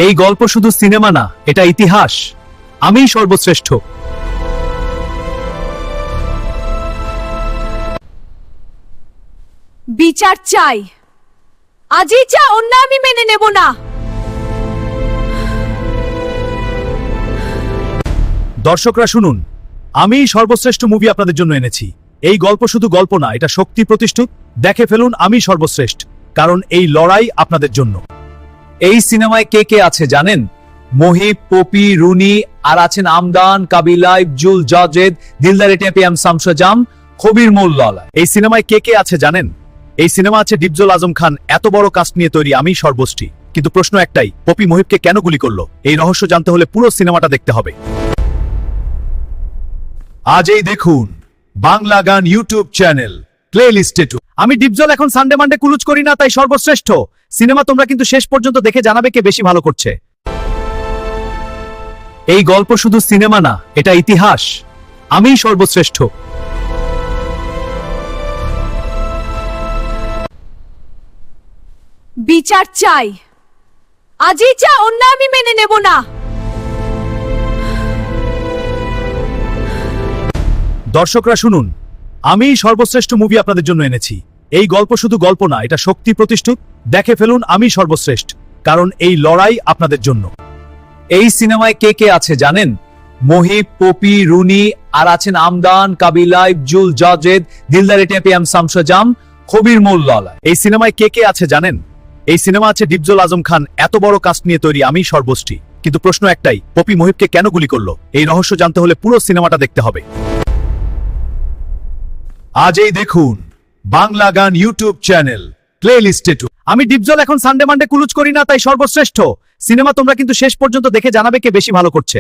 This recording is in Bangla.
এই গল্প শুধু সিনেমা না, এটা ইতিহাস। আমিই সর্বশ্রেষ্ঠ। বিচার চাই, আজই চা, অন্য আমি মেনে নেব না। দর্শকরা শুনুন, আমিই সর্বশ্রেষ্ঠ মুভি আপনাদের জন্য এনেছি। এই গল্প শুধু গল্প না, এটা শক্তি প্রতিষ্ঠিত। দেখে ফেলুন আমি সর্বশ্রেষ্ঠ, কারণ এই লড়াই আপনাদের জন্য। এই সিনেমায় কে কে আছে জানেন? মহিব, পপি, রুনি, আর আছেন আমদান, কাবিলা, ইবজুল, জাজেদ, দিলদার এটিএম, শামসাজাম, খবির মোল্লা। এই সিনেমায় কে কে আছে জানেন? এই সিনেমা আছে ডিপজল আজম খান। এত বড় কাস্ট নিয়ে তৈরি আমি সর্বশ্রী। কিন্তু প্রশ্ন একটাই, পপি মহিবকে কেন গুলি করলো? এই রহস্য জানতে হলে পুরো সিনেমাটা দেখতে হবে। আজই দেখুন বাংলা গান ইউটিউব চ্যানেল প্লে লিস্টে। আমি ডিপজল এখন সানডে মানডে কুলুচ করি না, তাই সর্বশ্রেষ্ঠ। সিনেমা তোমরা কিন্তু শেষ পর্যন্ত দেখে জানাবে কে বেশি ভালো করছে। এই গল্প শুধু সিনেমা না, এটা ইতিহাস। আমিই সর্বশ্রেষ্ঠ। বিচার চাই, আজই চা, অন্য আমি মেনে নেব না। দর্শকরা শুনুন, আমিই সর্বশ্রেষ্ঠ মুভি আপনাদের জন্য এনেছি। এই গল্প শুধু গল্প না, এটা শক্তি প্রতিষ্ঠিত। দেখে ফেলুন আমি সর্বশ্রেষ্ঠ, কারণ এই লড়াই আপনাদের জন্য। এই সিনেমায় কে কে আছে জানেন? মহিব, পপি, রুনি, আর আছেন আমদান, কাবিলা, ইবজুল, জাজেদ, দিলদার এটিএম, শামসাজাম, খবির মোল্লা। এই সিনেমায় কে কে আছে জানেন? এই সিনেমা আছে ডিপজল আজম খান। এত বড় কাস্ট নিয়ে তৈরি আমি সর্বশ্রী। কিন্তু প্রশ্ন একটাই, পপি মহিবকে কেন গুলি করলো? এই রহস্য জানতে হলে পুরো সিনেমাটা দেখতে হবে। আজই দেখুন বাংলা গান ইউটিউব চ্যানেল প্লে লিস্টে। আমি ডিপজল এখন সানডে মানডে কুলুচ করি না, তাই সর্বশ্রেষ্ঠ। সিনেমা তোমরা কিন্তু শেষ পর্যন্ত দেখে জানাবে কে বেশি ভালো করছে।